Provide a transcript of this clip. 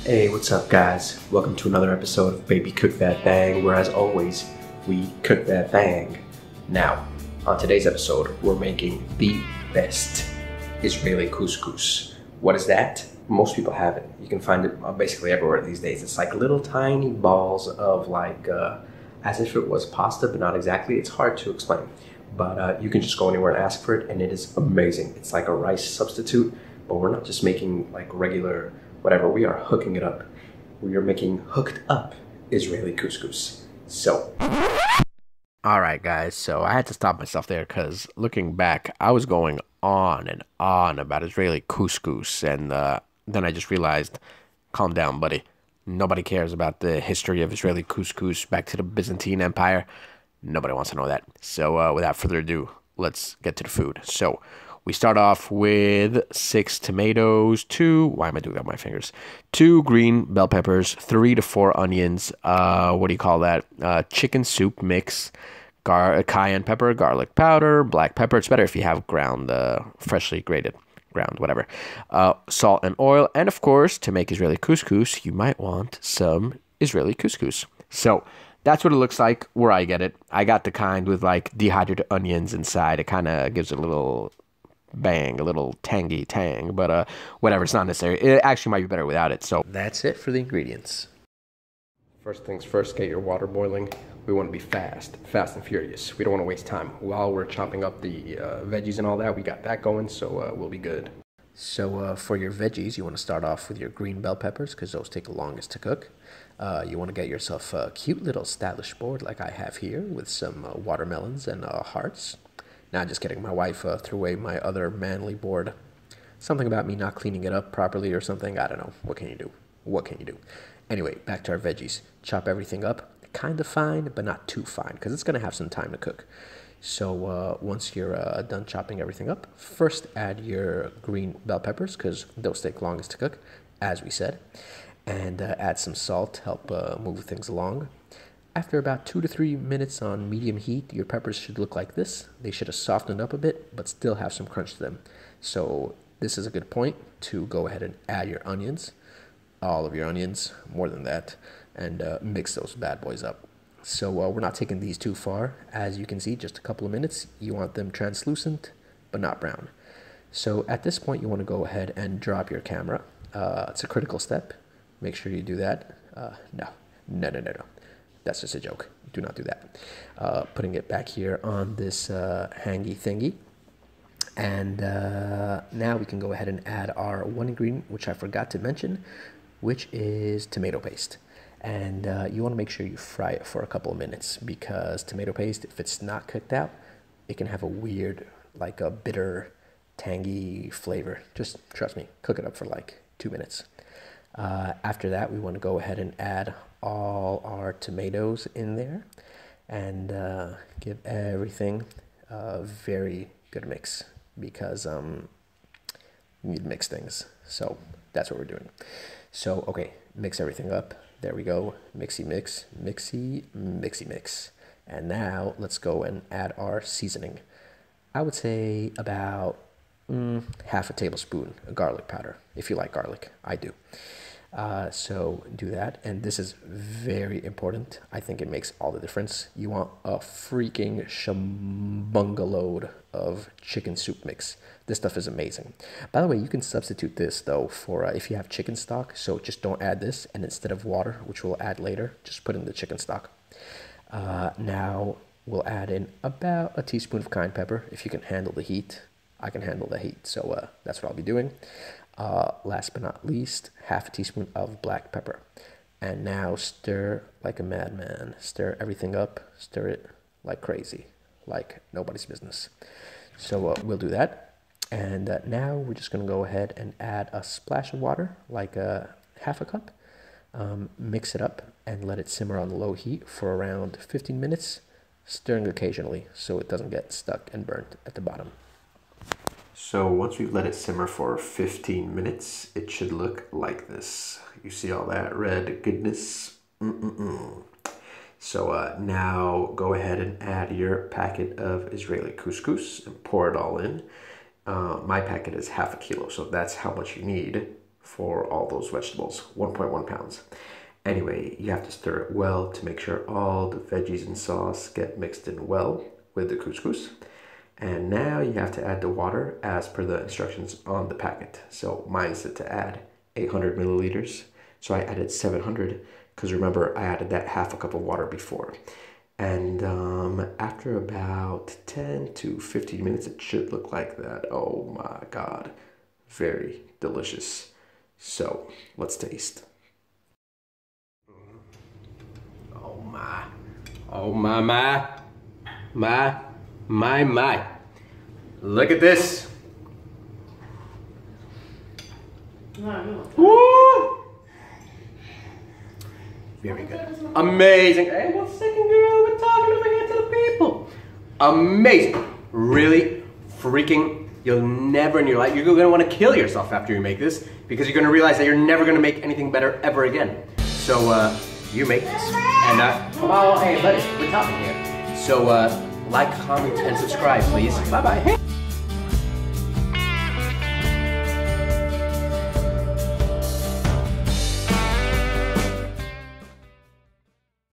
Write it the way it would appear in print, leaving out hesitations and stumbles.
Hey, what's up guys? Welcome to another episode of Baby Cook That Bang, where as always, we cook that bang. Now, on today's episode, we're making the best Israeli couscous. What is that? Most people have it. You can find it basically everywhere these days. It's like little tiny balls of as if it was pasta, but not exactly. It's hard to explain. But you can just go anywhere and ask for it, and it is amazing. It's like a rice substitute, but we're not just making like regular whatever, we are hooking it up. We are making hooked up Israeli couscous. So. Alright guys, so I had to stop myself there because looking back, I was going on and on about Israeli couscous, and then I just realized, calm down buddy, nobody cares about the history of Israeli couscous back to the Byzantine Empire. Nobody wants to know that. So without further ado, let's get to the food. So we start off with 6 tomatoes, 2 green bell peppers, 3 to 4 onions, chicken soup mix, cayenne pepper, garlic powder, black pepper. It's better if you have ground, freshly grated ground, whatever. Salt and oil, and of course, to make Israeli couscous, you might want some Israeli couscous. So that's what it looks like where I get it. I got the kind with like dehydrated onions inside. It kind of gives it a little bang, a little tangy tang, but whatever, it's not necessary. It actually might be better without it. So that's it for the ingredients. First things first, get your water boiling. We want to be fast and furious. We don't want to waste time. While we're chopping up the veggies and all that, we got that going, so we'll be good. So for your veggies, you want to start off with your green bell peppers because those take the longest to cook. You want to get yourself a cute little stylish board like I have here with some watermelons and hearts. Nah, just kidding. My wife threw away my other manly board. Something about me not cleaning it up properly or something. I don't know. What can you do? What can you do? Anyway, back to our veggies. Chop everything up. Kind of fine, but not too fine because it's going to have some time to cook. So once you're done chopping everything up, first add your green bell peppers because those take longest to cook, as we said. And add some salt to help move things along. After about 2 to 3 minutes on medium heat, your peppers should look like this. They should have softened up a bit, but still have some crunch to them. So this is a good point to go ahead and add your onions, all of your onions, more than that, and mix those bad boys up. So we're not taking these too far. As you can see, just a couple of minutes. You want them translucent, but not brown. So at this point, you want to go ahead and drop your camera. It's a critical step. Make sure you do that. No. That's just a joke. Do not do that. Putting it back here on this hangy thingy. And now we can go ahead and add our one ingredient, which I forgot to mention, which is tomato paste. And you want to make sure you fry it for a couple of minutes because tomato paste, if it's not cooked out, it can have a weird, like a bitter, tangy flavor. Just trust me, cook it up for like 2 minutes. After that, we want to go ahead and add all our tomatoes in there and give everything a very good mix because you need to mix things. So that's what we're doing. So, okay, mix everything up. There we go. Mixy mix. And now let's go and add our seasoning. I would say about half a tablespoon of garlic powder, if you like garlic. I do. So do that, and this is very important. I think it makes all the difference. You want a freaking shumbunga load of chicken soup mix. This stuff is amazing. By the way, you can substitute this though for if you have chicken stock. So just don't add this, and instead of water, which we'll add later, just put in the chicken stock. Now we'll add in about a teaspoon of cayenne pepper. If you can handle the heat, I can handle the heat. So that's what I'll be doing. Last but not least, half a teaspoon of black pepper. And now stir like a madman. Stir everything up. Stir it like crazy, like nobody's business. So we'll do that. And now we're just going to go ahead and add a splash of water, like half a cup. Mix it up and let it simmer on low heat for around 15 minutes, stirring occasionally so it doesn't get stuck and burnt at the bottom. So once we've let it simmer for 15 minutes, it should look like this. You see all that red goodness? So now go ahead and add your packet of Israeli couscous and pour it all in. My packet is half a kilo, so that's how much you need for all those vegetables, 1.1 pounds. Anyway, you have to stir it well to make sure all the veggies and sauce get mixed in well with the couscous. And now you have to add the water as per the instructions on the packet. So mine said to add 800 milliliters. So I added 700 because remember I added that half a cup of water before. And after about 10 to 15 minutes, it should look like that. Oh my God, very delicious. So let's taste. Oh my, oh my. Look at this. Woo! Very good. Amazing. Hey, 1 second, girl. We're talking over here to the people. Amazing. Really freaking, you'll never in your life, you're going to want to kill yourself after you make this because you're going to realize that you're never going to make anything better ever again. So, you make this. And, oh, hey, buddy, we're talking here. So, like, comment, and subscribe, please. Bye-bye.